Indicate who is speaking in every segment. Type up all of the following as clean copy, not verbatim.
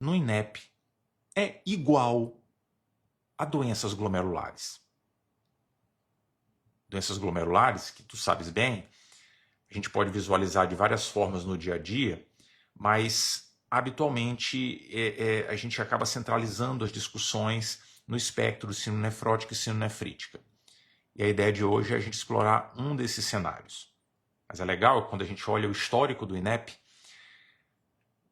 Speaker 1: no INEP é igual a doenças glomerulares. Doenças glomerulares, que tu sabes bem, a gente pode visualizar de várias formas no dia a dia, mas habitualmente a gente acaba centralizando as discussões no espectro de síndrome nefrótica e síndrome nefrítica. E a ideia de hoje é a gente explorar um desses cenários. Mas é legal quando a gente olha o histórico do INEP,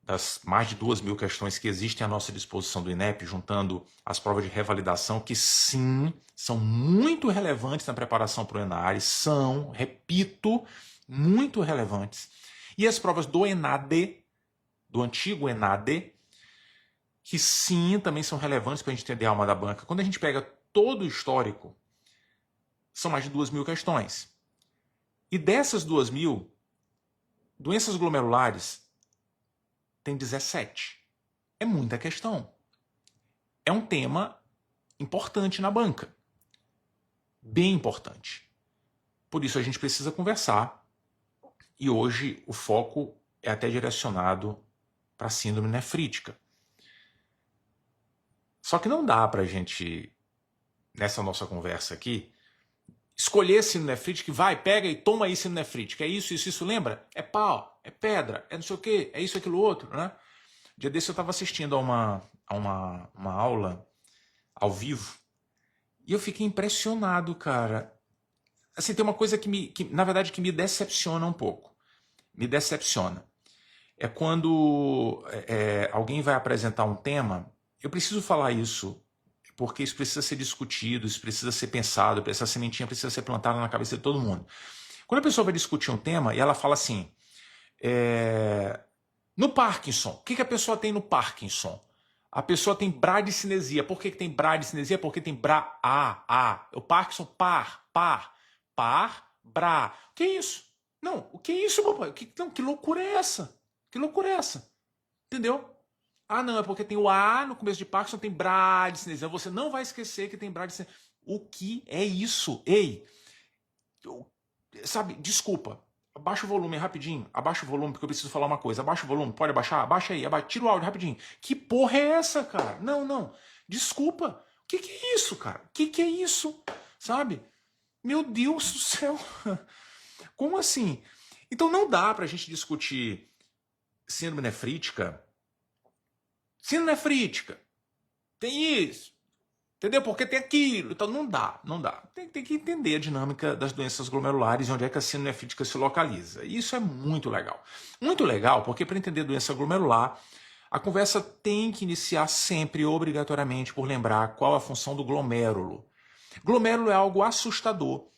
Speaker 1: das mais de 2.000 questões que existem à nossa disposição do INEP, juntando as provas de revalidação, que sim, são muito relevantes na preparação para o ENARE, são, repito, muito relevantes. E as provas do ENADE, do antigo ENADE, que sim, também são relevantes para a gente entender a alma da banca. Quando a gente pega todo o histórico, são mais de 2.000 questões. E dessas 2.000, doenças glomerulares tem 17. É muita questão. É um tema importante na banca. Bem importante. Por isso a gente precisa conversar. E hoje o foco é até direcionado para a síndrome nefrítica. Só que não dá para a gente, nessa nossa conversa aqui, escolher síndrome nefrítica e vai, pega e toma aí síndrome nefrítica. É isso, lembra? É pau, é pedra, é não sei o quê, é isso, aquilo, outro, né? Dia desse eu estava assistindo a uma aula ao vivo e eu fiquei impressionado, cara. Assim, tem uma coisa na verdade, que me decepciona um pouco. Me decepciona. É quando alguém vai apresentar um tema, eu preciso falar isso, porque isso precisa ser discutido, isso precisa ser pensado, essa sementinha precisa ser plantada na cabeça de todo mundo. Quando a pessoa vai discutir um tema e ela fala assim, no Parkinson, o que a pessoa tem no Parkinson? A pessoa tem bradicinesia. Por que tem bradicinesia? Porque tem o Parkinson, bra. O que é isso? Não, o que é isso, papai? Que loucura é essa? Que loucura é essa? Entendeu? Ah, não, é porque tem o A no começo de Parkinson, tem bradicinesia. Você não vai esquecer que tem bradicinesia. O que é isso? Ei, sabe, desculpa. Abaixa o volume rapidinho. Abaixa o volume porque eu preciso falar uma coisa. Abaixa o volume, pode abaixar? Abaixa aí, tira o áudio rapidinho. Que porra é essa, cara? Não. Desculpa. O que é isso, cara? O que é isso? Sabe? Meu Deus do céu. Como assim? Então não dá pra gente discutir síndrome nefrítica. Síndrome nefrítica. Tem isso. Entendeu? Porque tem aquilo. Então não dá. Tem que entender a dinâmica das doenças glomerulares e onde é que a síndrome nefrítica se localiza. E isso é muito legal. Muito legal, porque para entender doença glomerular, a conversa tem que iniciar sempre, obrigatoriamente, por lembrar qual a função do glomérulo. Glomérulo é algo assustador.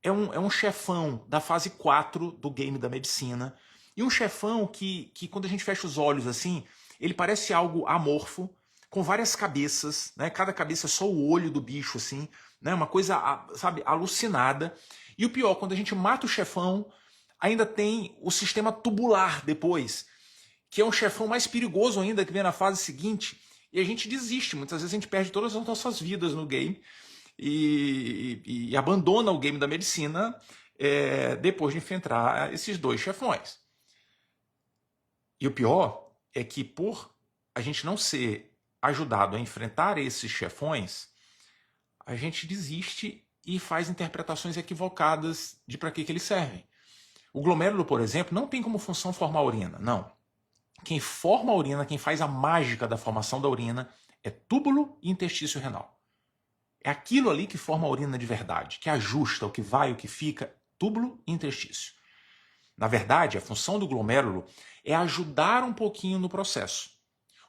Speaker 1: É um chefão da fase 4 do game da medicina. E um chefão que quando a gente fecha os olhos assim, ele parece algo amorfo, com várias cabeças, né? Cada cabeça é só o olho do bicho, assim, né? Uma coisa, sabe, alucinada. E o pior, quando a gente mata o chefão, ainda tem o sistema tubular depois, que é um chefão mais perigoso ainda, que vem na fase seguinte, e a gente desiste. Muitas vezes a gente perde todas as nossas vidas no game e abandona o game da medicina depois de enfrentar esses dois chefões. E o pior é que por a gente não ser ajudado a enfrentar esses chefões, a gente desiste e faz interpretações equivocadas de para que eles servem. O glomérulo, por exemplo, não tem como função formar urina, não. Quem forma a urina, quem faz a mágica da formação da urina é túbulo e interstício renal. É aquilo ali que forma a urina de verdade, que ajusta o que vai, o que fica, túbulo e interstício. Na verdade, a função do glomérulo é ajudar um pouquinho no processo.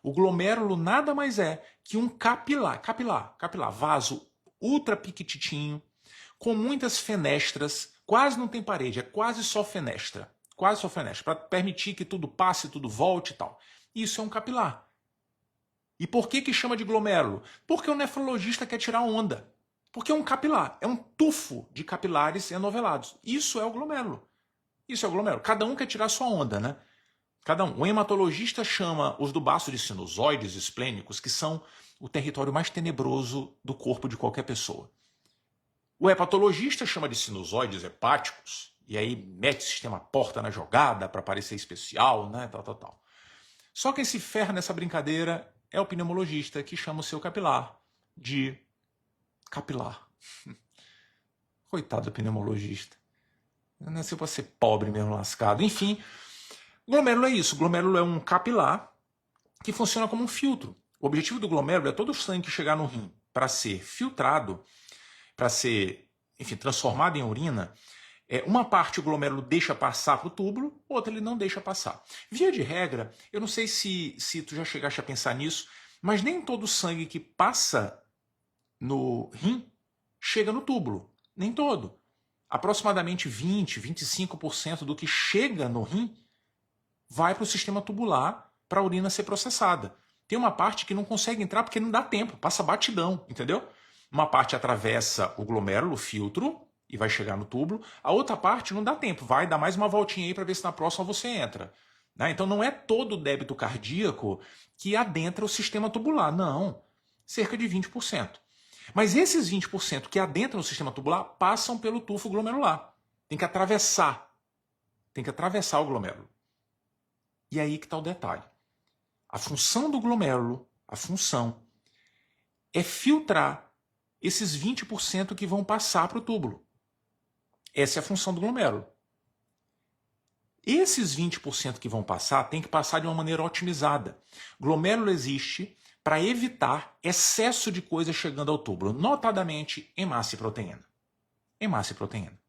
Speaker 1: O glomérulo nada mais é que um capilar, vaso ultra piquititinho, com muitas fenestras, quase não tem parede, é quase só fenestra, para permitir que tudo passe, tudo volte e tal. Isso é um capilar. E por que chama de glomérulo? Porque o nefrologista quer tirar onda. Porque é um capilar, é um tufo de capilares enovelados. Isso é o glomérulo. Isso é o glomérulo. Cada um quer tirar sua onda, né? Cada um. O hematologista chama os do baço de sinusoides esplênicos, que são o território mais tenebroso do corpo de qualquer pessoa. O hepatologista chama de sinusoides hepáticos, e aí mete o sistema porta na jogada para parecer especial, né? Tal. Só que esse ferro nessa brincadeira é o pneumologista que chama o seu capilar de capilar. Coitado do pneumologista. Nasceu para ser pobre mesmo, lascado. Enfim, glomérulo é isso. Glomérulo é um capilar que funciona como um filtro. O objetivo do glomérulo é todo o sangue que chegar no rim para ser filtrado, para ser, enfim, transformado em urina. Uma parte o glomérulo deixa passar para o túbulo, outra ele não deixa passar. Via de regra, eu não sei se tu já chegaste a pensar nisso, mas nem todo o sangue que passa no rim chega no túbulo. Nem todo. Aproximadamente 20, 25% do que chega no rim vai para o sistema tubular para a urina ser processada. Tem uma parte que não consegue entrar porque não dá tempo, passa batidão, entendeu? Uma parte atravessa o glomérulo, o filtro, e vai chegar no túbulo. A outra parte não dá tempo, vai dar mais uma voltinha aí para ver se na próxima você entra. Né? Então não é todo o débito cardíaco que adentra o sistema tubular, não. Cerca de 20%. Mas esses 20% que adentram o sistema tubular passam pelo tufo glomerular. Tem que atravessar. Tem que atravessar o glomérulo. E aí que está o detalhe. A função do glomérulo, a função, é filtrar esses 20% que vão passar para o túbulo. Essa é a função do glomérulo. Esses 20% que vão passar tem que passar de uma maneira otimizada. Glomérulo existe para evitar excesso de coisa chegando ao túbulo, notadamente hemácia e proteína. Hemácia e proteína.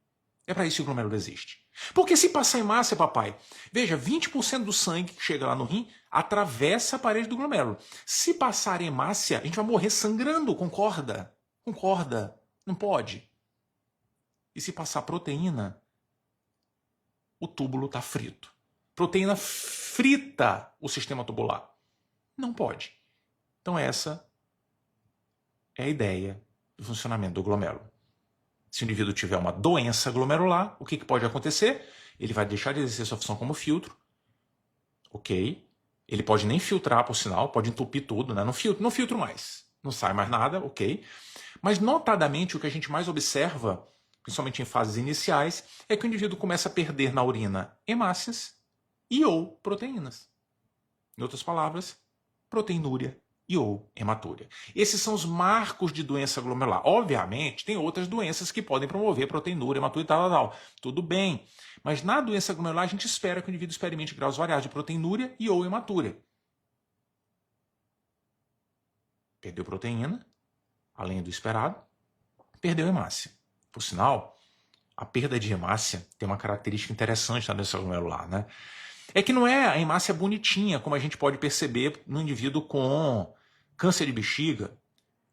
Speaker 1: É para isso que o glomérulo existe. Porque se passar hemácia, papai, veja, 20% do sangue que chega lá no rim atravessa a parede do glomérulo. Se passar hemácia, a gente vai morrer sangrando, concorda? Concorda? Não pode. E se passar proteína, o túbulo está frito. Proteína frita o sistema tubular. Não pode. Então essa é a ideia do funcionamento do glomérulo. Se o indivíduo tiver uma doença glomerular, o que pode acontecer? Ele vai deixar de exercer sua função como filtro. Ok. Ele pode nem filtrar, por sinal, pode entupir tudo, né? Não filtro mais. Não sai mais nada, ok. Mas notadamente o que a gente mais observa, principalmente em fases iniciais, é que o indivíduo começa a perder na urina hemácias e ou proteínas. Em outras palavras, proteinúria e ou hematúria. Esses são os marcos de doença glomerular. Obviamente, tem outras doenças que podem promover proteinúria, hematúria e tal. Tudo bem. Mas na doença glomerular, a gente espera que o indivíduo experimente graus variados de proteinúria e ou hematúria. Perdeu proteína, além do esperado, perdeu hemácia. Por sinal, a perda de hemácia tem uma característica interessante na doença glomerular, né? É que não é a hemácia bonitinha, como a gente pode perceber no indivíduo com câncer de bexiga,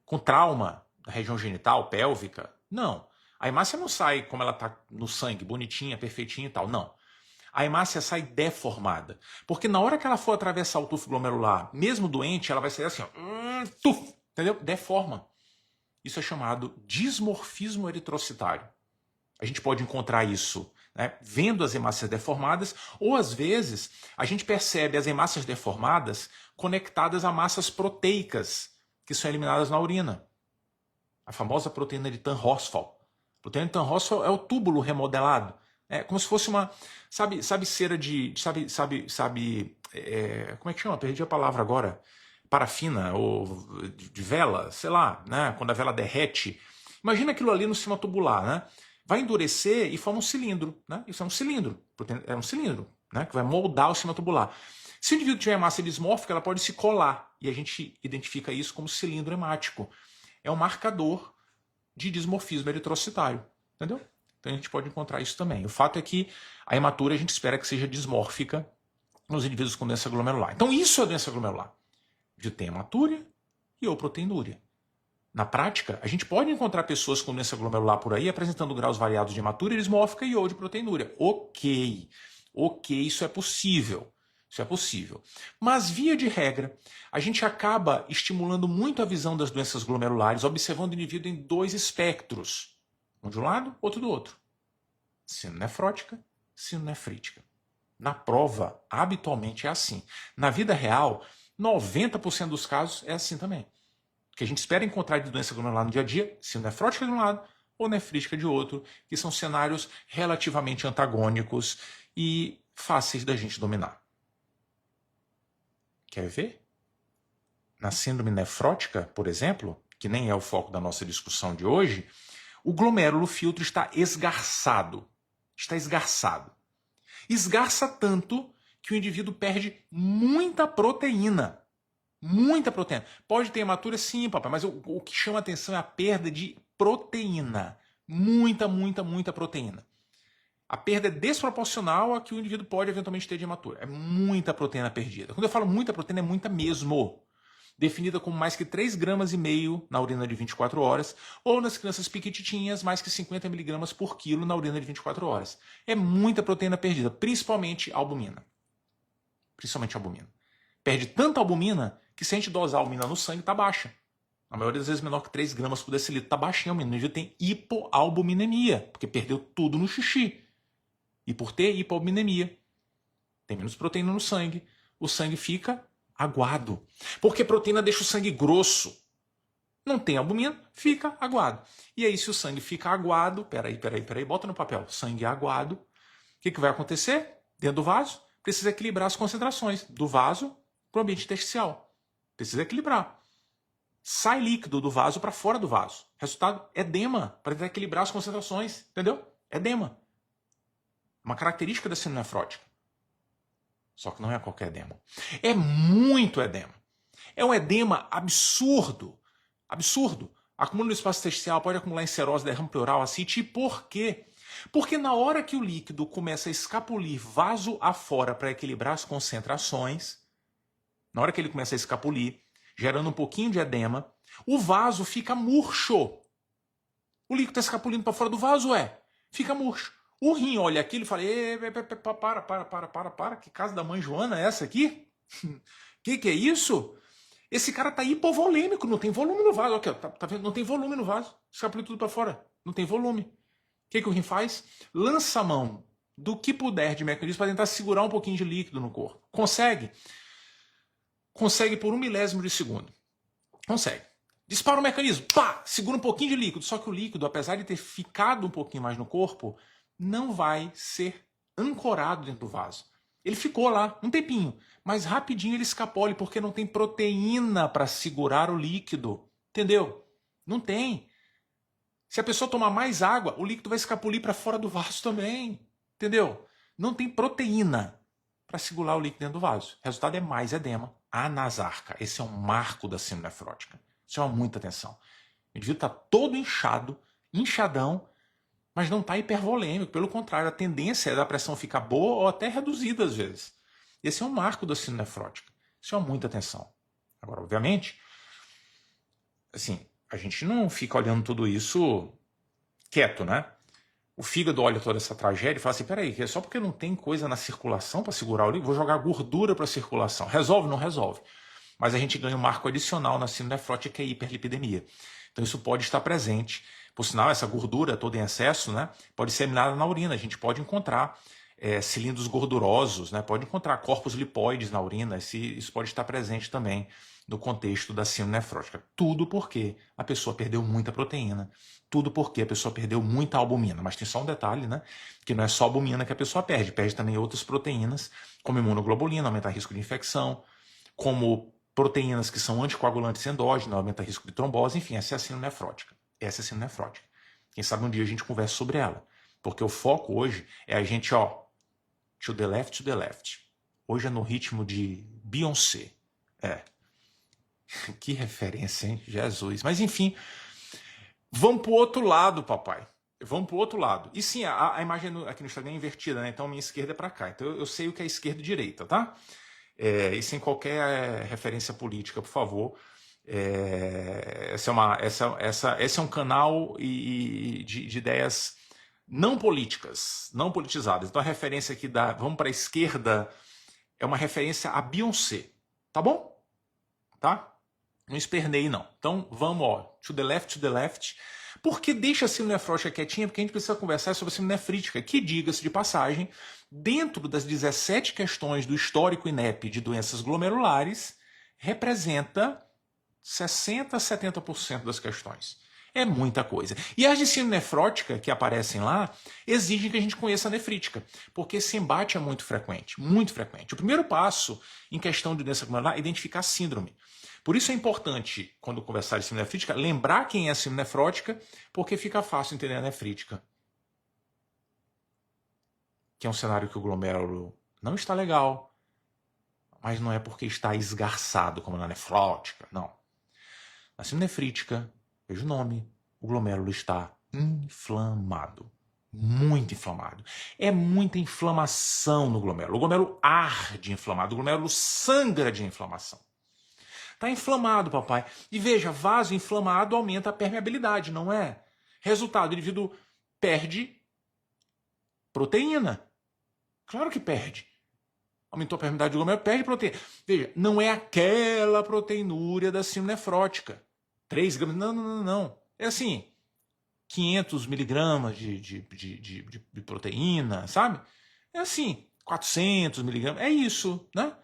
Speaker 1: com trauma da região genital, pélvica. Não. A hemácia não sai como ela está no sangue, bonitinha, perfeitinha e tal. Não. A hemácia sai deformada. Porque na hora que ela for atravessar o tufo glomerular, mesmo doente, ela vai sair assim, ó, tufo, entendeu? Deforma. Isso é chamado dismorfismo eritrocitário. A gente pode encontrar isso, né, vendo as hemácias deformadas, ou às vezes a gente percebe as hemácias deformadas conectadas a massas proteicas que são eliminadas na urina. A famosa proteína de Tan-Horsfall. A proteína de Tan-Horsfall é o túbulo remodelado. É como se fosse uma, sabe cera de, como é que chama? Perdi a palavra agora. Parafina ou de vela, sei lá, né, quando a vela derrete. Imagina aquilo ali no sistema tubular, né? Vai endurecer e forma um cilindro, né? Isso é um cilindro, né? Que vai moldar o sistema tubular. Se o indivíduo tiver massa dismórfica, ela pode se colar, e a gente identifica isso como cilindro hemático. É um marcador de dismorfismo eritrocitário, entendeu? Então a gente pode encontrar isso também. O fato é que a hematúria a gente espera que seja dismórfica nos indivíduos com doença glomerular. Então isso é doença glomerular. De ter hematúria e ou proteinúria. Na prática, a gente pode encontrar pessoas com doença glomerular por aí apresentando graus variados de hematúria dismórfica e ou de proteinúria. Ok, isso é possível. Isso é possível. Mas, via de regra, a gente acaba estimulando muito a visão das doenças glomerulares, observando o indivíduo em dois espectros. Um de um lado, outro do outro. Sino-nefrótica, sino-nefrítica. Na prova, habitualmente é assim. Na vida real, 90% dos casos é assim também. Que a gente espera encontrar de doença glomerular no dia a dia, sino-nefrótica de um lado ou nefrítica de outro, que são cenários relativamente antagônicos e fáceis da gente dominar. Quer ver? Na síndrome nefrótica, por exemplo, que nem é o foco da nossa discussão de hoje, o glomérulo filtro está esgarçado. Está esgarçado. Esgarça tanto que o indivíduo perde muita proteína. Muita proteína. Pode ter hematura, sim, papai, mas o que chama atenção é a perda de proteína. Muita, muita, muita proteína. A perda é desproporcional a que o indivíduo pode eventualmente ter de hematura. É muita proteína perdida. Quando eu falo muita proteína, é muita mesmo. Definida como mais que 3,5 gramas na urina de 24 horas, ou nas crianças piquititinhas, mais que 50 miligramas por quilo na urina de 24 horas. É muita proteína perdida, principalmente albumina. Principalmente albumina. Perde tanta albumina que se a gente dosar a albumina no sangue, está baixa. A maioria das vezes menor que 3 gramas por decilitro. Está baixinha a albumina. O indivíduo tem hipoalbuminemia, porque perdeu tudo no xixi. E por ter hipoalbuminemia, tem menos proteína no sangue, o sangue fica aguado. Porque proteína deixa o sangue grosso. Não tem albumina, fica aguado. E aí, se o sangue fica aguado, peraí, bota no papel, sangue aguado, o que vai acontecer dentro do vaso? Precisa equilibrar as concentrações do vaso para o ambiente intersticial. Precisa equilibrar. Sai líquido do vaso para fora do vaso. Resultado, edema, para tentar equilibrar as concentrações, entendeu? Edema. Uma característica da síndrome nefrótica. Só que não é qualquer edema. É muito edema. É um edema absurdo. Absurdo. Acumula no espaço intersticial, pode acumular em serose, derrame pleural, ascite. E por quê? Porque na hora que o líquido começa a escapulir vaso afora para equilibrar as concentrações, na hora que ele começa a escapulir, gerando um pouquinho de edema, o vaso fica murcho. O líquido está escapulindo para fora do vaso, fica murcho. O rim olha aquilo e fala, para, que casa da mãe Joana é essa aqui? Que é isso? Esse cara tá hipovolêmico, não tem volume no vaso. Aqui, ó, tá vendo? Não tem volume no vaso. Escapula tudo para fora. Não tem volume. O que o rim faz? Lança a mão do que puder de mecanismo para tentar segurar um pouquinho de líquido no corpo. Consegue? Consegue por 1 milésimo de segundo. Consegue. Dispara o mecanismo, pá, segura um pouquinho de líquido. Só que o líquido, apesar de ter ficado um pouquinho mais no corpo, não vai ser ancorado dentro do vaso. Ele ficou lá um tempinho, mas rapidinho ele escapole, porque não tem proteína para segurar o líquido. Entendeu? Não tem. Se a pessoa tomar mais água, o líquido vai escapulir para fora do vaso também. Entendeu? Não tem proteína para segurar o líquido dentro do vaso. O resultado é mais edema, anasarca. Esse é um marco da síndrome nefrótica. Chama muita atenção. O indivíduo está todo inchado, inchadão, mas não está hipervolêmico. Pelo contrário, a tendência é da pressão ficar boa ou até reduzida às vezes. Esse é um marco da síndrome nefrótica. Chama muita atenção. Agora, obviamente, assim, a gente não fica olhando tudo isso quieto, né? O fígado olha toda essa tragédia e fala assim, peraí, é só porque não tem coisa na circulação para segurar o líquido, vou jogar gordura para a circulação. Resolve? Não resolve. Mas a gente ganha um marco adicional na síndrome nefrótica, que é a hiperlipidemia. Então isso pode estar presente. Por sinal, essa gordura toda em excesso, né, pode ser eliminada na urina. A gente pode encontrar cilindros gordurosos, né, pode encontrar corpos lipóides na urina. Isso pode estar presente também no contexto da síndrome nefrótica. Tudo porque a pessoa perdeu muita proteína. Tudo porque a pessoa perdeu muita albumina. Mas tem só um detalhe, né, que não é só albumina que a pessoa perde. Perde também outras proteínas, como imunoglobulina, aumenta o risco de infecção, como proteínas que são anticoagulantes endógenos, aumenta o risco de trombose, enfim, essa é a síndrome nefrótica. Essa é a síndrome nefrótica. Quem sabe um dia a gente conversa sobre ela. Porque o foco hoje é a gente, to the left, to the left. Hoje é no ritmo de Beyoncé. Que referência, hein? Jesus. Mas enfim, vamos pro outro lado, papai. Vamos pro outro lado. E sim, a imagem aqui no Instagram é invertida, né? Então minha esquerda é para cá. Então eu sei o que é esquerda e direita, tá? E sem qualquer referência política, por favor. Esse é um canal de ideias não políticas, não politizadas. Então a referência aqui vamos para a esquerda, é uma referência a Beyoncé. Tá bom? Tá? Não espernei, não. Então vamos, to the left. Porque deixa a síndrome nefrótica quietinha, porque a gente precisa conversar sobre a síndrome nefrítica, que, diga-se de passagem, dentro das 17 questões do histórico INEP de doenças glomerulares, representa 60% a 70% das questões. É muita coisa. E as de síndrome nefrótica que aparecem lá exigem que a gente conheça a nefrítica, porque esse embate é muito frequente, muito frequente. O primeiro passo em questão de doença glomerular é identificar a síndrome. Por isso é importante, quando conversar de síndrome nefrítica, lembrar quem é a síndrome nefrótica, porque fica fácil entender a nefrítica. Que é um cenário que o glomérulo não está legal, mas não é porque está esgarçado como na nefrótica, não. Na síndrome nefrítica, veja o nome, o glomérulo está inflamado, muito inflamado. É muita inflamação no glomérulo. O glomérulo arde inflamado, o glomérulo sangra de inflamação. Está inflamado, papai. E veja, vaso inflamado aumenta a permeabilidade, não é? Resultado, o indivíduo perde proteína. Claro que perde. Aumentou a permeabilidade do glomérulo, perde proteína. Veja, não é aquela proteinúria da síndrome nefrótica. 3 gramas, não. É assim, 500 miligramas de proteína, sabe? É assim, 400 miligramas, é isso, né?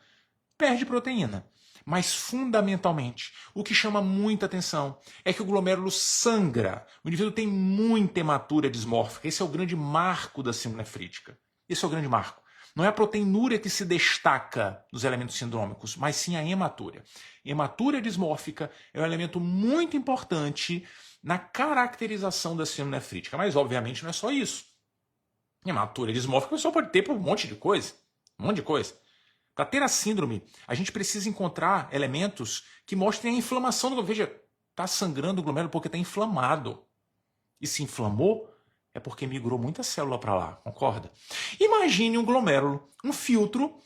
Speaker 1: Perde proteína. Mas, fundamentalmente, o que chama muita atenção é que o glomérulo sangra. O indivíduo tem muita hematúria dismórfica. Esse é o grande marco da síndrome nefrítica. Esse é o grande marco. Não é a proteinúria que se destaca nos elementos sindrômicos, mas sim a hematúria. Hematúria dismórfica é um elemento muito importante na caracterização da síndrome nefrítica. Mas, obviamente, não é só isso. Hematúria dismórfica a pessoa pode ter por um monte de coisa. Um monte de coisa. Para ter a síndrome, a gente precisa encontrar elementos que mostrem a inflamação do glomérulo. Veja, está sangrando o glomérulo porque está inflamado. E se inflamou, é porque migrou muita célula para lá, concorda? Imagine um glomérulo, um filtro,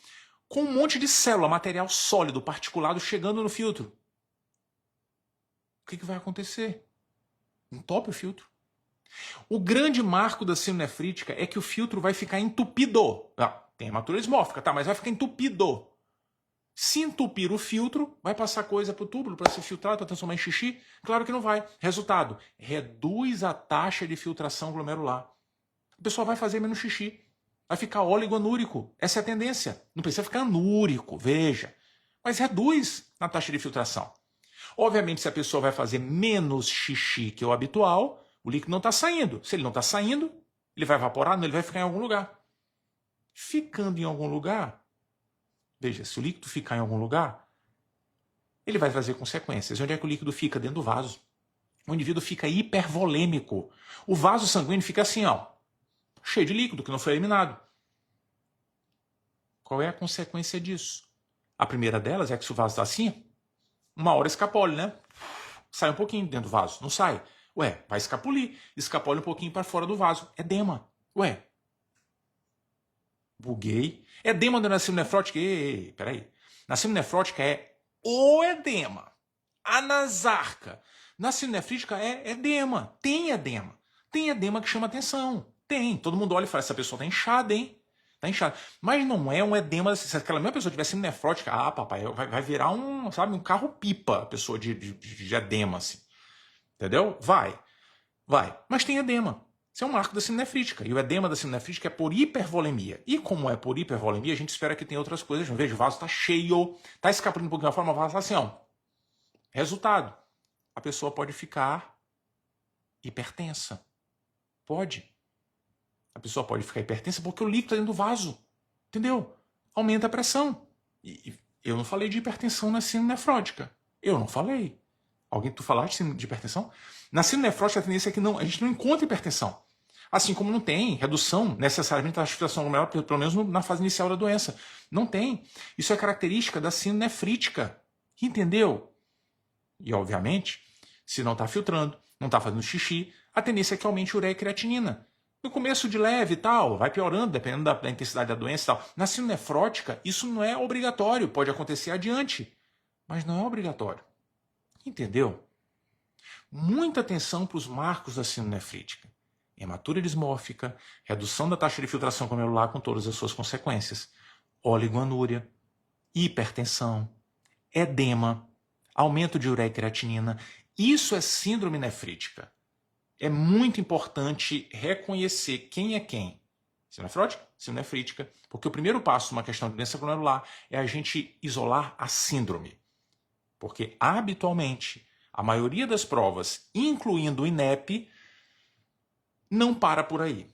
Speaker 1: com um monte de célula, material sólido, particulado, chegando no filtro. O que vai acontecer? Entope o filtro. O grande marco da síndrome nefrítica é que o filtro vai ficar entupido. Tem hematúria dismórfica, tá, mas vai ficar entupido. Se entupir o filtro, vai passar coisa para o túbulo para ser filtrado, para transformar em xixi? Claro que não vai. Resultado, reduz a taxa de filtração glomerular. A pessoa vai fazer menos xixi. Vai ficar oligoanúrico. Essa é a tendência. Não precisa ficar anúrico, veja. Mas reduz na taxa de filtração. Obviamente, se a pessoa vai fazer menos xixi que o habitual, o líquido não está saindo. Se ele não está saindo, ele vai evaporar? Não, ele vai ficar em algum lugar. Ficando em algum lugar, veja, se o líquido ficar em algum lugar, ele vai trazer consequências. E onde é que o líquido fica? Dentro do vaso. O indivíduo fica hipervolêmico. O vaso sanguíneo fica assim, ó, cheio de líquido que não foi eliminado. Qual é a consequência disso? A primeira delas é que se o vaso está assim, uma hora escapole, né? Sai um pouquinho dentro do vaso. Não sai. Ué, vai escapulir. Escapole um pouquinho para fora do vaso. Edema. Ué. Buguei. Edema na síndrome nefrótica. Peraí. Na síndrome nefrótica é o edema. Anasarca. Na síndrome nefrítica é edema. Tem edema. Tem edema que chama atenção. Tem. Todo mundo olha e fala, essa pessoa tá inchada, hein? Tá inchada. Mas não é um edema. Se aquela mesma pessoa tiver síndrome nefrótica, papai, vai virar um, sabe, um carro-pipa, a pessoa de edema, assim. Entendeu? Vai. Mas tem edema. Isso é um marco da síndrome nefrítica. E o edema da síndrome nefrítica é por hipervolemia. E como é por hipervolemia, a gente espera que tenha outras coisas. Veja, o vaso está cheio, está escapando um pouquinho da forma, o vaso está assim, ó. Resultado, a pessoa pode ficar hipertensa. Pode. A pessoa pode ficar hipertensa porque o líquido está dentro do vaso. Entendeu? Aumenta a pressão. E eu não falei de hipertensão na síndrome nefrótica. Eu não falei. Alguém, tu falaste de hipertensão? Na síndrome nefrótica, a tendência é que a gente não encontra hipertensão. Assim como não tem redução necessariamente da filtração glomerular, pelo menos na fase inicial da doença. Não tem. Isso é característica da síndrome nefrítica. Entendeu? E, obviamente, se não está filtrando, não está fazendo xixi, a tendência é que aumente ureia e creatinina. No começo de leve e tal, vai piorando, dependendo da intensidade da doença e tal. Na síndrome nefrótica, isso não é obrigatório, pode acontecer adiante, mas não é obrigatório. Entendeu? Muita atenção para os marcos da síndrome nefrítica. Hematúria dismórfica, redução da taxa de filtração glomerular com todas as suas consequências. Oligoanúria, hipertensão, edema, aumento de ureia e creatinina. Isso é síndrome nefrítica. É muito importante reconhecer quem é quem. Síndrome nefrótica, síndrome nefrítica, porque o primeiro passo numa questão de doença glomerular é a gente isolar a síndrome. Porque, habitualmente, A maioria das provas, incluindo o INEP, não para por aí.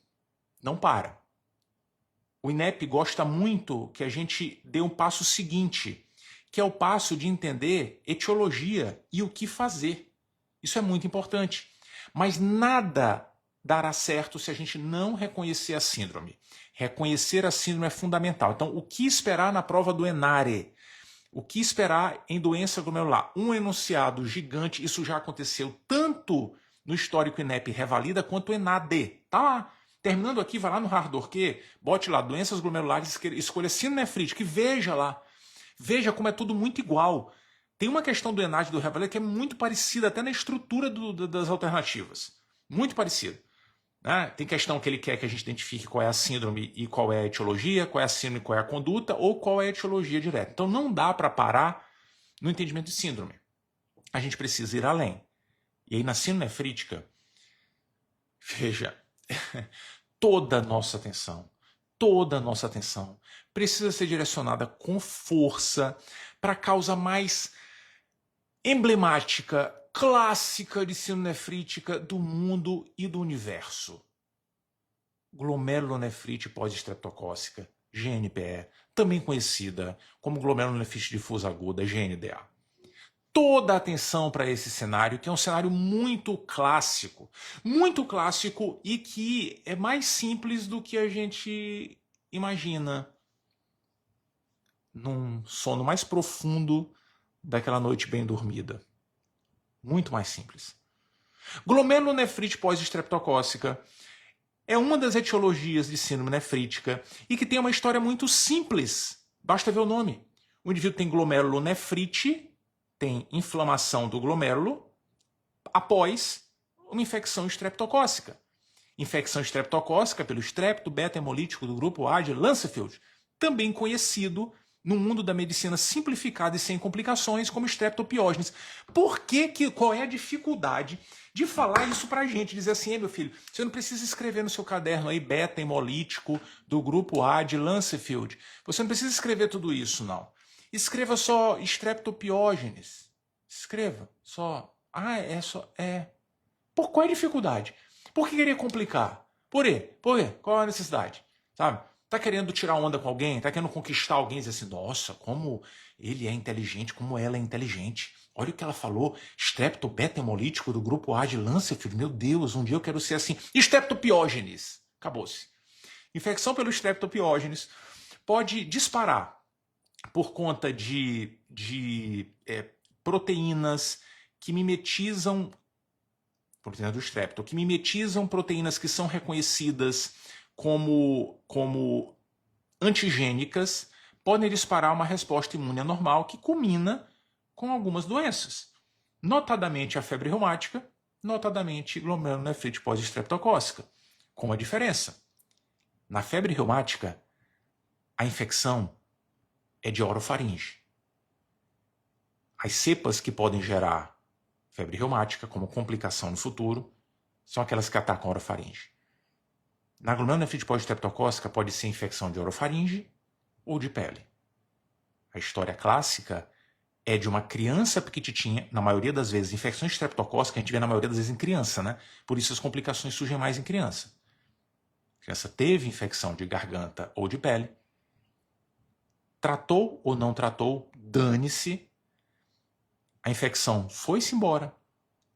Speaker 1: Não para. O INEP gosta muito que a gente dê um passo seguinte, que é o passo de entender etiologia e o que fazer. Isso é muito importante. Mas nada dará certo se a gente não reconhecer a síndrome. Reconhecer a síndrome é fundamental. Então, o que esperar na prova do ENARE? O que esperar em doença glomerular? Um enunciado gigante, isso já aconteceu tanto no histórico INEP Revalida quanto o ENADE. Tá lá. Terminando aqui, vai lá no Hardorque, bote lá, doenças glomerulares, escolha síndrome nefrítica e veja lá. Veja como é tudo muito igual. Tem uma questão do ENAD e do Revalida que é muito parecida até na estrutura das alternativas. Muito parecida. Né? Tem questão que ele quer que a gente identifique qual é a síndrome e qual é a etiologia, qual é a síndrome e qual é a conduta, ou qual é a etiologia direta. Então não dá para parar no entendimento de síndrome. A gente precisa ir além. E aí na síndrome nefrítica, veja, toda a nossa atenção precisa ser direcionada com força para a causa mais emblemática, clássica de síndrome nefrítica do mundo e do universo. Glomerulonefrite pós-estreptocócica, GNPE, também conhecida como glomerulonefrite difusa aguda, GNDA. Toda a atenção para esse cenário, que é um cenário muito clássico e que é mais simples do que a gente imagina. Num sono mais profundo daquela noite bem dormida. Muito mais simples. Glomerulonefrite pós-estreptocócica é uma das etiologias de síndrome nefrítica e que tem uma história muito simples. Basta ver o nome. O indivíduo tem glomerulonefrite, tem inflamação do glomérulo após uma infecção estreptocócica. Infecção estreptocócica pelo estrepto beta-hemolítico do grupo A de Lancefield, também conhecido no mundo da medicina simplificada e sem complicações como estreptopiógenes. Qual é a dificuldade de falar isso pra gente? Dizer assim, meu filho, você não precisa escrever no seu caderno aí beta-hemolítico do grupo A de Lancefield. Você não precisa escrever tudo isso, não. Escreva só estreptopiógenes. Escreva só. Qual é a dificuldade? Por que querer complicar? Por quê? Qual é a necessidade? Sabe? Tá querendo tirar onda com alguém? Tá querendo conquistar alguém e dizer assim, nossa, como ele é inteligente, como ela é inteligente. Olha o que ela falou, estrepto beta-hemolítico do grupo A de Lancefield. Meu Deus, um dia eu quero ser assim. Estreptopiógenes. Acabou-se. Infecção pelo estreptopiógenes pode disparar por conta de proteínas que mimetizam, proteína do estrepto, que mimetizam proteínas que são reconhecidas como antigênicas, podem disparar uma resposta imune anormal que culmina com algumas doenças, notadamente a febre reumática, notadamente glomerulonefrite pós-estreptocócica. Com uma diferença. Na febre reumática, a infecção é de orofaringe. As cepas que podem gerar febre reumática como complicação no futuro são aquelas que atacam a orofaringe. Na glomerulonefrite pós-estreptocócica pode ser infecção de orofaringe ou de pele. A história clássica é de uma criança pequititinha, na maioria das vezes, infecções estreptocócicas a gente vê na maioria das vezes em criança, né? Por isso as complicações surgem mais em criança. A criança teve infecção de garganta ou de pele, tratou ou não tratou, dane-se, a infecção foi-se embora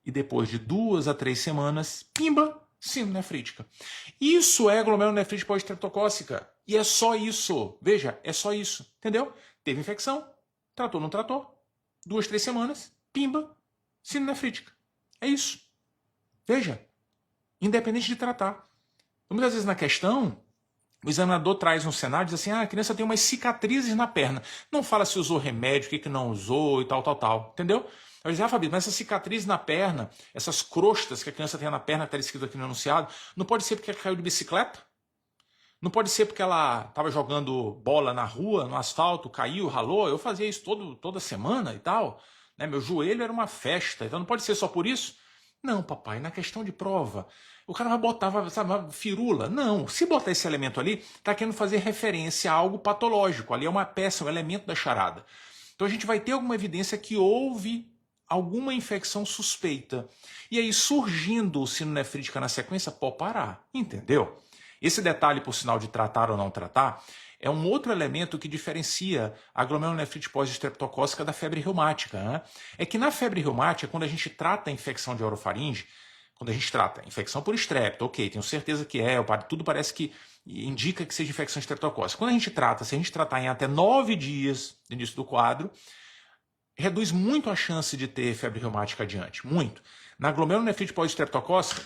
Speaker 1: e depois de 2 a 3 semanas, pimba, síndrome nefrítica. Isso é glomerulonefrite pós-estreptocócica. E é só isso. Veja, é só isso. Entendeu? Teve infecção, tratou, não tratou. 2, 3 semanas, pimba, síndrome nefrítica. É isso. Veja, independente de tratar. Então, muitas vezes na questão, o examinador traz um cenário e diz assim, a criança tem umas cicatrizes na perna. Não fala se usou remédio, o que não usou e tal. Entendeu? Eu dizia, Fabi, mas essa cicatriz na perna, essas crostas que a criança tem na perna, que está escrito aqui no enunciado, não pode ser porque ela caiu de bicicleta? Não pode ser porque ela estava jogando bola na rua, no asfalto, caiu, ralou? Eu fazia isso toda semana e tal. Né? Meu joelho era uma festa, então não pode ser só por isso? Não, papai, na questão de prova, o cara vai botar, sabe, uma firula. Não, se botar esse elemento ali, está querendo fazer referência a algo patológico. Ali é uma peça, um elemento da charada. Então a gente vai ter alguma evidência que houve alguma infecção suspeita. E aí, surgindo sinulinefrítica na sequência, pode parar, entendeu? Esse detalhe, por sinal de tratar ou não tratar, é um outro elemento que diferencia a glomerulonefrite pós-estreptocócica da febre reumática, né? É que na febre reumática, quando a gente trata a infecção de orofaringe, quando a gente trata infecção por estrepto, ok, tenho certeza que tudo parece que indica que seja infecção estreptocócica. Quando a gente trata, se a gente tratar em até 9 dias do início do quadro, reduz muito a chance de ter febre reumática adiante, muito. Na glomerulonefrite pós-estreptocócica,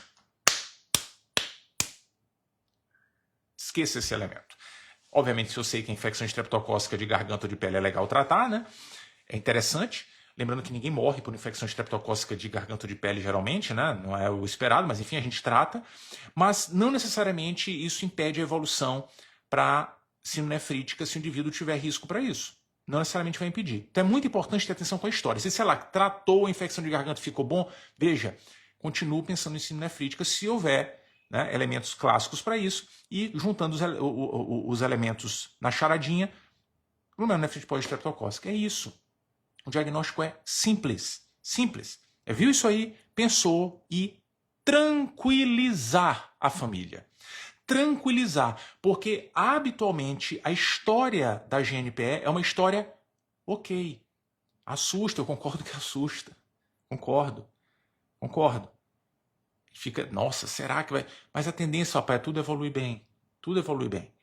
Speaker 1: esqueça esse elemento. Obviamente, se eu sei que a infecção estreptocócica de garganta ou de pele é legal tratar, né? É interessante. Lembrando que ninguém morre por infecção estreptocócica de garganta ou de pele, geralmente, né? Não é o esperado, mas enfim, a gente trata. Mas não necessariamente isso impede a evolução para sinulinefrítica se o indivíduo tiver risco para isso. Não necessariamente vai impedir. Então é muito importante ter atenção com a história. Se, sei lá, tratou a infecção de garganta e ficou bom, veja, continue pensando em sinulinefrítica se houver, né, elementos clássicos para isso, e juntando os elementos na charadinha, glomerulonefrite pós-estreptocócica. É isso. O diagnóstico é simples. Simples. Viu isso aí, pensou e tranquilizar a família. Tranquilizar, porque habitualmente a história da GNPE é uma história ok. Assusta, eu concordo que assusta. Concordo. Fica, nossa, será que vai... Mas a tendência, rapaz, é tudo evolui bem. Tudo evolui bem.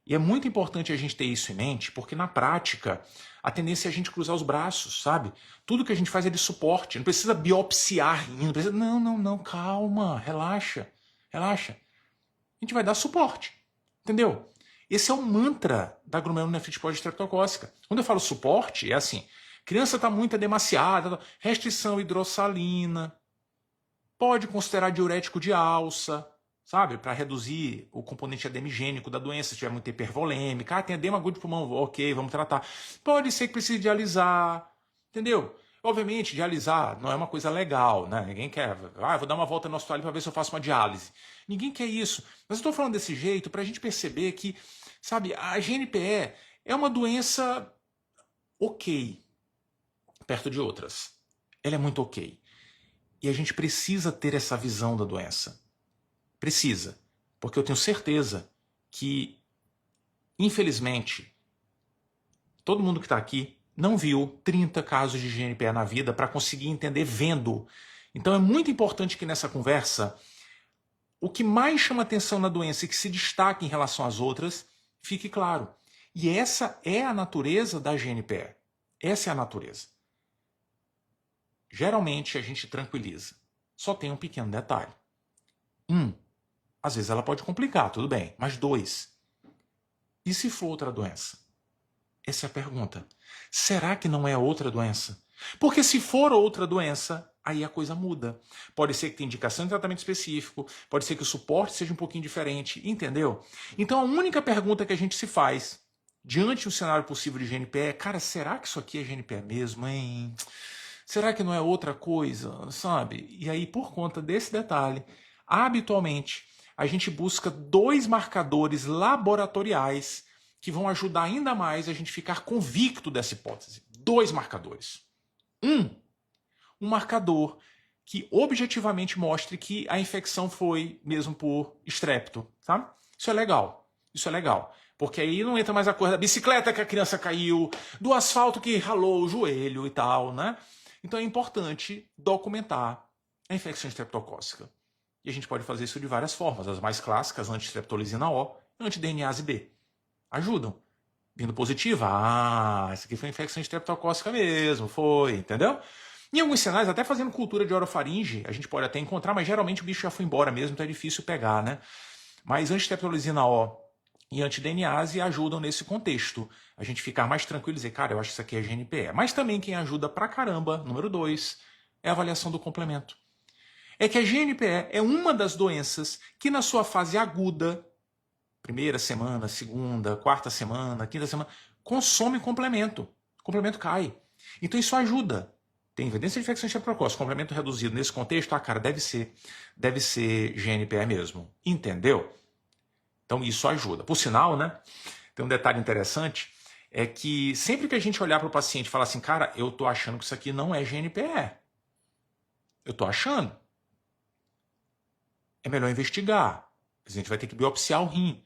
Speaker 1: E é muito importante a gente ter isso em mente, porque na prática a tendência é a gente cruzar os braços, sabe? Tudo que a gente faz é de suporte, não precisa biopsiar, não precisa... Não, calma, relaxa. A gente vai dar suporte, entendeu? Esse é o mantra da glomerulonefrite pós-estreptocócica. Quando eu falo suporte, é assim, criança está muito edemaciada, restrição hidrossalina, pode considerar diurético de alça, sabe? Para reduzir o componente edemigênico da doença, se tiver muita hipervolêmica. Tem edema agudo de pulmão, ok, vamos tratar. Pode ser que precise dialisar, entendeu? Obviamente, dialisar não é uma coisa legal, né? Ninguém quer, vou dar uma volta no hospital para ver se eu faço uma diálise. Ninguém quer isso. Mas eu estou falando desse jeito para a gente perceber que, sabe, a GNPE é uma doença ok, perto de outras. Ela é muito ok. E a gente precisa ter essa visão da doença. Precisa. Porque eu tenho certeza que, infelizmente, todo mundo que está aqui não viu 30 casos de GNPE na vida para conseguir entender vendo. Então é muito importante que nessa conversa, o que mais chama atenção na doença e que se destaca em relação às outras, fique claro. E essa é a natureza da GNPE. Essa é a natureza. Geralmente a gente tranquiliza. Só tem um pequeno detalhe. Às vezes ela pode complicar, tudo bem. Mas 2, e se for outra doença? Essa é a pergunta. Será que não é outra doença? Porque se for outra doença, aí a coisa muda. Pode ser que tenha indicação de tratamento específico, pode ser que o suporte seja um pouquinho diferente, entendeu? Então a única pergunta que a gente se faz diante de um cenário possível de GNPE é, cara, será que isso aqui é GNPE mesmo, hein? Será que não é outra coisa, sabe? E aí, por conta desse detalhe, habitualmente, a gente busca 2 marcadores laboratoriais que vão ajudar ainda mais a gente ficar convicto dessa hipótese. 2 marcadores. Um marcador que objetivamente mostre que a infecção foi mesmo por estrepto, sabe? Isso é legal. Porque aí não entra mais a coisa da bicicleta que a criança caiu, do asfalto que ralou o joelho e tal, né? Então é importante documentar a infecção estreptocócica. E a gente pode fazer isso de várias formas. As mais clássicas, anti-streptolizina O e anti-DNase B. Ajudam. Vindo positiva, essa aqui foi infecção estreptocócica mesmo, foi, entendeu? Em alguns cenários, até fazendo cultura de orofaringe, a gente pode até encontrar, mas geralmente o bicho já foi embora mesmo, então é difícil pegar, né? Mas anti-streptolizina O e anti-DNase ajudam nesse contexto. A gente ficar mais tranquilo e dizer, cara, eu acho que isso aqui é GNPE. Mas também quem ajuda pra caramba, número 2, é a avaliação do complemento. É que a GNPE é uma das doenças que na sua fase aguda, primeira semana, segunda, quarta semana, quinta semana, consome complemento. O complemento cai. Então isso ajuda. Tem evidência de infecção estreptocócica, complemento reduzido nesse contexto, cara, deve ser GNPE mesmo. Entendeu? Então isso ajuda. Por sinal, né, tem um detalhe interessante, é que sempre que a gente olhar para o paciente e falar assim, cara, eu tô achando que isso aqui não é GNPE. Eu tô achando. É melhor investigar. A gente vai ter que biopsiar o rim.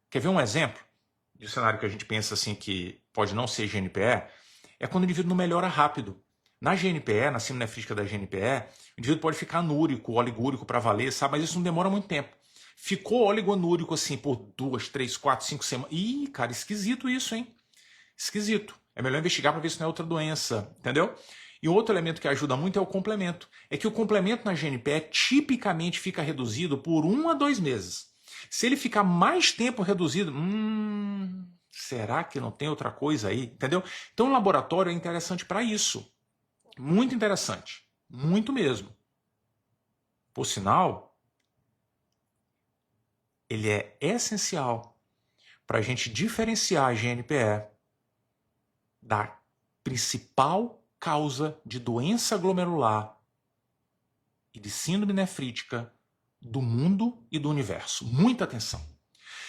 Speaker 1: Quer ver um exemplo de um cenário que a gente pensa assim que pode não ser GNPE? É quando o indivíduo não melhora rápido. Na GNPE, na síndrome nefrítica da GNPE, o indivíduo pode ficar anúrico, oligúrico para valer, sabe? Mas isso não demora muito tempo. Ficou oligonúrico assim por 2, 3, 4, 5 semanas. Ih, cara, esquisito isso, hein? Esquisito. É melhor investigar para ver se não é outra doença, entendeu? E outro elemento que ajuda muito é o complemento. É que o complemento na GNPE tipicamente fica reduzido por 1 a 2 meses. Se ele ficar mais tempo reduzido, será que não tem outra coisa aí? Entendeu? Então o laboratório é interessante para isso. Muito interessante. Muito mesmo. Por sinal, ele é essencial para a gente diferenciar a GNPE da principal causa de doença glomerular e de síndrome nefrítica do mundo e do universo. Muita atenção.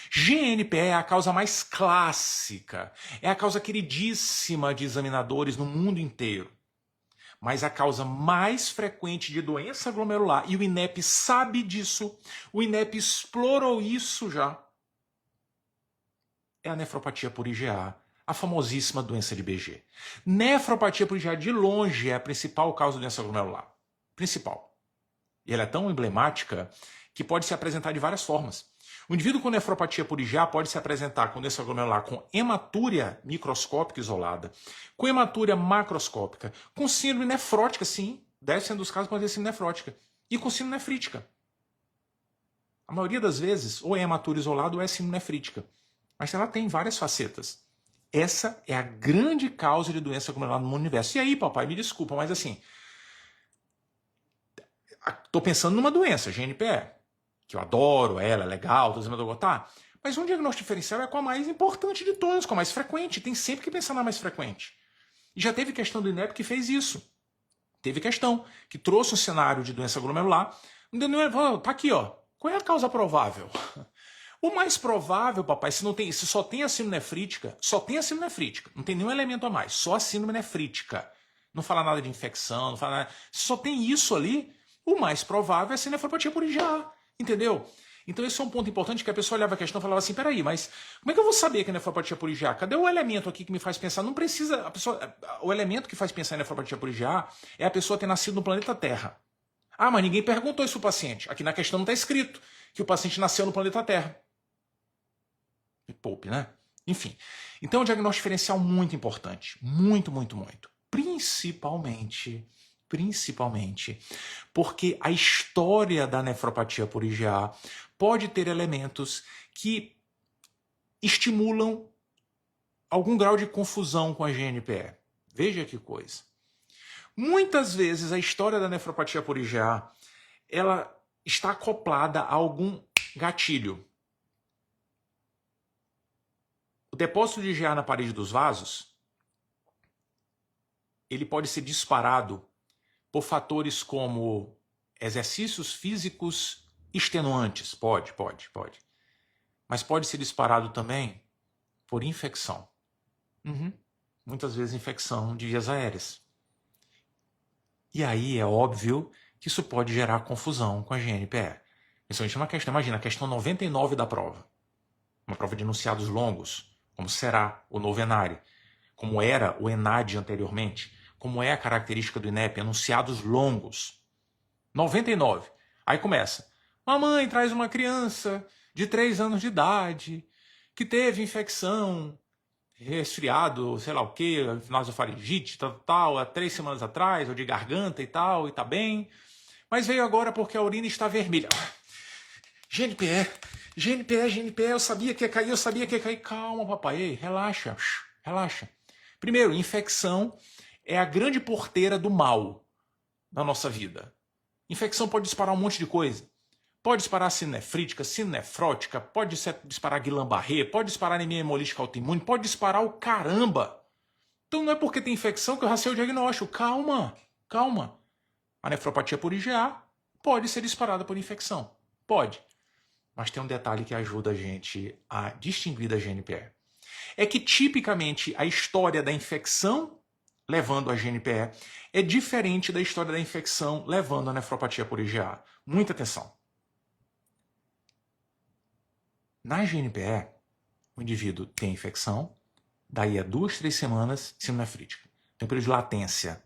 Speaker 1: GNPE é a causa mais clássica, é a causa queridíssima de examinadores no mundo inteiro. Mas a causa mais frequente de doença glomerular, e o INEP sabe disso, o INEP explorou isso já, é a nefropatia por IgA, a famosíssima doença de BG. Nefropatia por IgA, de longe, é a principal causa de doença glomerular. Principal. E ela é tão emblemática que pode se apresentar de várias formas. O indivíduo com nefropatia por IgA pode se apresentar com doença glomerular com hematúria microscópica isolada, com hematúria macroscópica, com síndrome nefrótica, sim, 10% dos casos pode ter síndrome nefrótica, e com síndrome nefrítica. A maioria das vezes, ou é hematúria isolada ou é síndrome nefrítica. Mas ela tem várias facetas. Essa é a grande causa de doença glomerular no universo. E aí, papai, me desculpa, mas assim, estou pensando numa doença, GNPE, que eu adoro, ela é legal, tô dizendo tá. Mas um diagnóstico diferencial é com a mais importante de todas, com a mais frequente. Tem sempre que pensar na mais frequente. E já teve questão do INEP que fez isso. Teve questão que trouxe um cenário de doença glomerular. Tá aqui, ó. Qual é a causa provável? O mais provável, papai, se só tem a síndrome nefrítica, só tem a síndrome nefrítica, não tem nenhum elemento a mais, só a síndrome nefrítica. Não fala nada de infecção, não fala nada. Se só tem isso ali, o mais provável é ser nefropatia por IgA, entendeu? Então esse é um ponto importante que a pessoa olhava a questão e falava assim, peraí, mas como é que eu vou saber que é nefropatia por IgA? Cadê o elemento aqui que me faz pensar? Não precisa, o elemento que faz pensar em nefropatia por IgA é a pessoa ter nascido no planeta Terra. Ah, mas ninguém perguntou isso pro paciente. Aqui na questão não está escrito que o paciente nasceu no planeta Terra. Me poupe, né? Enfim. Então, é um diagnóstico diferencial muito importante. Muito, muito, muito. Principalmente, porque a história da nefropatia por IgA pode ter elementos que estimulam algum grau de confusão com a GNPE. Veja que coisa. Muitas vezes a história da nefropatia por IgA, ela está acoplada a algum gatilho. O depósito de IgA na parede dos vasos, ele pode ser disparado por fatores como exercícios físicos extenuantes. Pode. Mas pode ser disparado também por infecção. Muitas vezes infecção de vias aéreas. E aí é óbvio que isso pode gerar confusão com a GNPE. Principalmente uma questão, imagina, a questão 99 da prova. Uma prova de enunciados longos, como será o novo ENARE, como era o ENADE anteriormente, como é a característica do INEP, enunciados longos. 99. Aí começa. Mamãe traz uma criança de 3 anos de idade que teve infecção, resfriado, sei lá o que, nasofaringite, tal, há 3 semanas atrás, ou de garganta e tal, e tá bem. Mas veio agora porque a urina está vermelha. GNPE, eu sabia que ia cair. Calma, papai, ei, relaxa. Primeiro, infecção é a grande porteira do mal na nossa vida. Infecção pode disparar um monte de coisa. Pode disparar síndrome nefrítica, síndrome nefrótica, pode disparar Guillain-Barré, pode disparar anemia hemolítica autoimune, pode disparar o caramba. Então não é porque tem infecção que eu já sei o diagnóstico. Calma. A nefropatia por IgA pode ser disparada por infecção. Pode. Mas tem um detalhe que ajuda a gente a distinguir da GNPE. é que tipicamente a história da infecção levando a GNPE é diferente da história da infecção levando a nefropatia por IgA. Muita atenção. Na GNPE, o indivíduo tem infecção, daí a 2, 3 semanas, síndrome nefrítica. Tem um período de latência.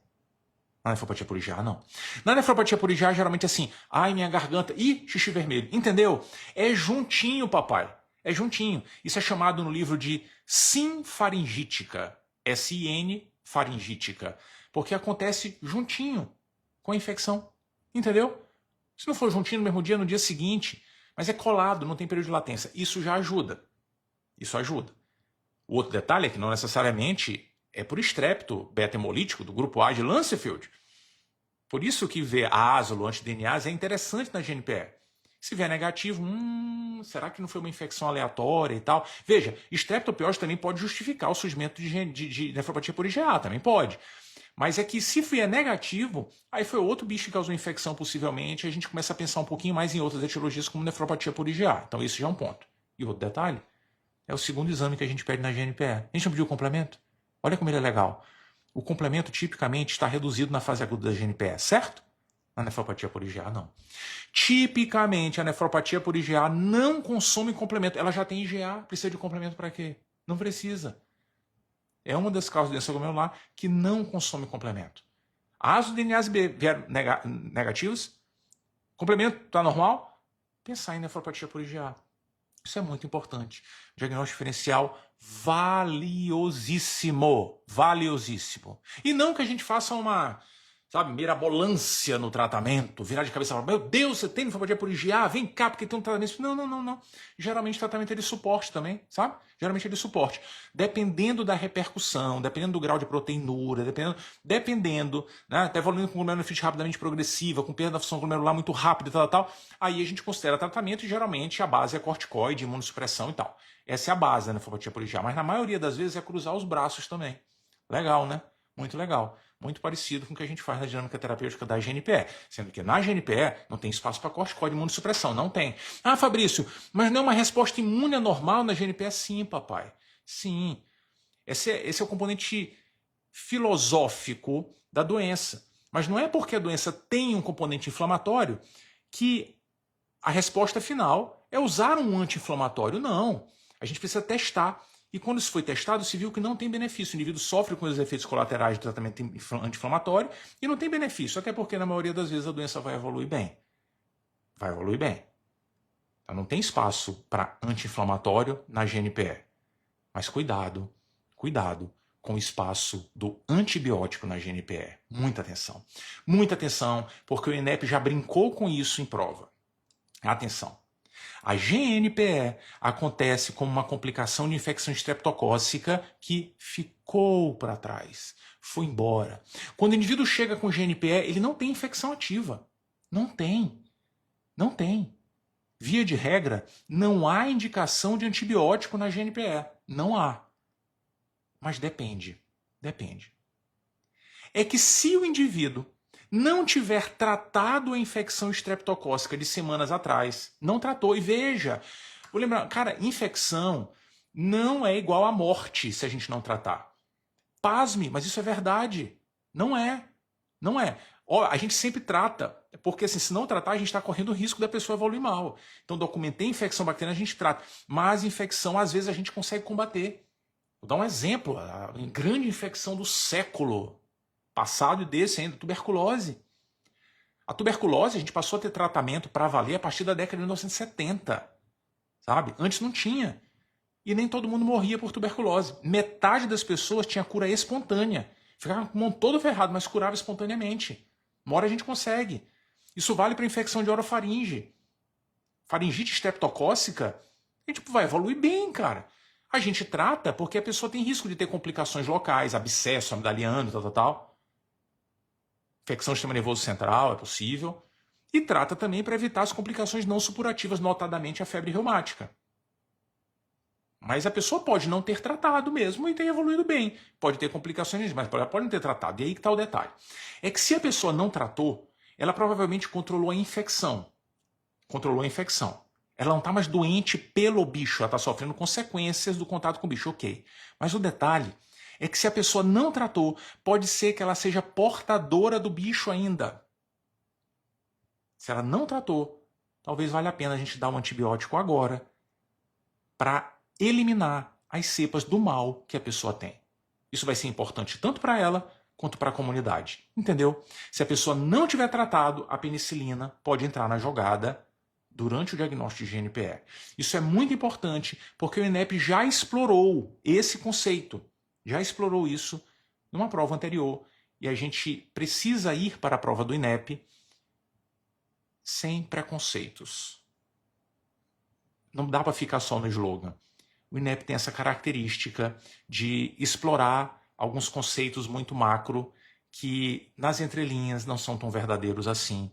Speaker 1: Na nefropatia por IgA, não. Na nefropatia por IgA, geralmente assim, ai, minha garganta, ih, xixi vermelho. Entendeu? É juntinho, papai. É juntinho. Isso é chamado no livro de sinfaringítica. S-I-N, faringítica. Porque acontece juntinho com a infecção. Entendeu? Se não for juntinho no mesmo dia, no dia seguinte, mas é colado, não tem período de latência. Isso já ajuda. Isso ajuda. O outro detalhe é que não necessariamente é por estrepto beta-hemolítico do grupo A de Lancefield. Por isso que ver ácido anti-DNase é interessante na GNPE. Se vier negativo, será que não foi uma infecção aleatória e tal? Veja, estreptopiose também pode justificar o surgimento de nefropatia por IgA, também pode. Mas é que se vier negativo, aí foi outro bicho que causou infecção possivelmente, a gente começa a pensar um pouquinho mais em outras etiologias como nefropatia por IgA. Então esse já é um ponto. E outro detalhe, é o segundo exame que a gente pede na GNPE. A gente não pediu o complemento? Olha como ele é legal. O complemento tipicamente está reduzido na fase aguda da GNPE, certo? Na nefropatia por IgA, não. Tipicamente, a nefropatia por IgA não consome complemento. Ela já tem IgA, precisa de complemento para quê? Não precisa. É uma das causas de doença glomerular que não consome complemento. Ácido DNase B vieram negativos, complemento está normal, pensar em nefropatia por IgA. Isso é muito importante. Diagnóstico diferencial valiosíssimo. Valiosíssimo. E não que a gente faça uma, mirabolância no tratamento, virar de cabeça e falar, meu Deus, você tem nefropatia por IgA? Vem cá, porque tem um tratamento. Não. Geralmente o tratamento é de suporte também, sabe? Geralmente é de suporte. Dependendo da repercussão, dependendo do grau de proteinúria, dependendo, né? Até evoluindo com glomerulonefrite rapidamente progressiva, com perda da função glomerular muito rápida e tal, aí a gente considera tratamento e geralmente a base é corticoide, imunossupressão e tal. Essa é a base da nefropatia por IgA, mas na maioria das vezes é cruzar os braços também. Legal, né? Muito legal. Muito parecido com o que a gente faz na dinâmica terapêutica da GNPE. Sendo que na GNPE não tem espaço para corticoide e imunossupressão. Não tem. Ah, Fabrício, mas não é uma resposta imune normal na GNPE? Sim, papai. Sim. Esse é o componente filosófico da doença. Mas não é porque a doença tem um componente inflamatório que a resposta final é usar um anti-inflamatório. Não. A gente precisa testar. E quando isso foi testado, se viu que não tem benefício. O indivíduo sofre com os efeitos colaterais do tratamento anti-inflamatório e não tem benefício, até porque na maioria das vezes a doença vai evoluir bem. Vai evoluir bem. Então não tem espaço para anti-inflamatório na GNPE. Mas cuidado com o espaço do antibiótico na GNPE. Muita atenção, porque o INEP já brincou com isso em prova. Atenção. A GNPE acontece como uma complicação de infecção estreptocócica que ficou para trás, foi embora. Quando o indivíduo chega com GNPE, ele não tem infecção ativa. Não tem. Via de regra, não há indicação de antibiótico na GNPE. Não há. Mas depende. É que se o indivíduo não tiver tratado a infecção estreptocócica de semanas atrás, não tratou, e veja, vou lembrar, cara, infecção não é igual à morte se a gente não tratar. Pasme, mas isso é verdade. Não é. Ó, a gente sempre trata, porque assim, se não tratar, a gente está correndo o risco da pessoa evoluir mal. Então, documentei infecção bacteriana, a gente trata. Mas infecção, às vezes, a gente consegue combater. Vou dar um exemplo, a grande infecção do século passado e desse ainda, tuberculose. A tuberculose a gente passou a ter tratamento para valer a partir da década de 1970, sabe? Antes não tinha. E nem todo mundo morria por tuberculose. Metade das pessoas tinha cura espontânea. Ficava com o pulmão todo ferrado, mas curava espontaneamente. Uma hora a gente consegue. Isso vale para infecção de orofaringe. Faringite estreptocócica, a gente vai evoluir bem, cara. A gente trata porque a pessoa tem risco de ter complicações locais, abscesso, amidaliano, tal. Infecção do sistema nervoso central é possível. E trata também para evitar as complicações não supurativas, notadamente a febre reumática. Mas a pessoa pode não ter tratado mesmo e ter evoluído bem. Pode ter complicações, mas ela pode não ter tratado. E aí que está o detalhe. É que se a pessoa não tratou, ela provavelmente controlou a infecção. Ela não está mais doente pelo bicho, ela está sofrendo consequências do contato com o bicho, ok. Mas o detalhe é que se a pessoa não tratou, pode ser que ela seja portadora do bicho ainda. Se ela não tratou, talvez valha a pena a gente dar um antibiótico agora para eliminar as cepas do mal que a pessoa tem. Isso vai ser importante tanto para ela quanto para a comunidade. Entendeu? Se a pessoa não tiver tratado, a penicilina pode entrar na jogada durante o diagnóstico de GNPE. Isso é muito importante porque o INEP já explorou esse conceito, já explorou isso numa prova anterior e a gente precisa ir para a prova do INEP sem preconceitos. Não dá para ficar só no slogan. O INEP tem essa característica de explorar alguns conceitos muito macro que nas entrelinhas não são tão verdadeiros assim.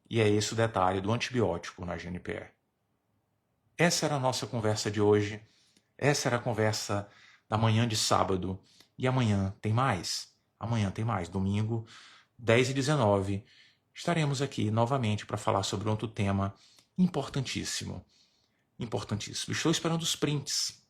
Speaker 1: E é esse o detalhe do antibiótico na GNPE. Essa era a nossa conversa de hoje. Essa era a conversa da manhã de sábado. E amanhã tem mais. Amanhã tem mais. Domingo, 10h19, estaremos aqui novamente para falar sobre outro tema importantíssimo. Importantíssimo. Estou esperando os prints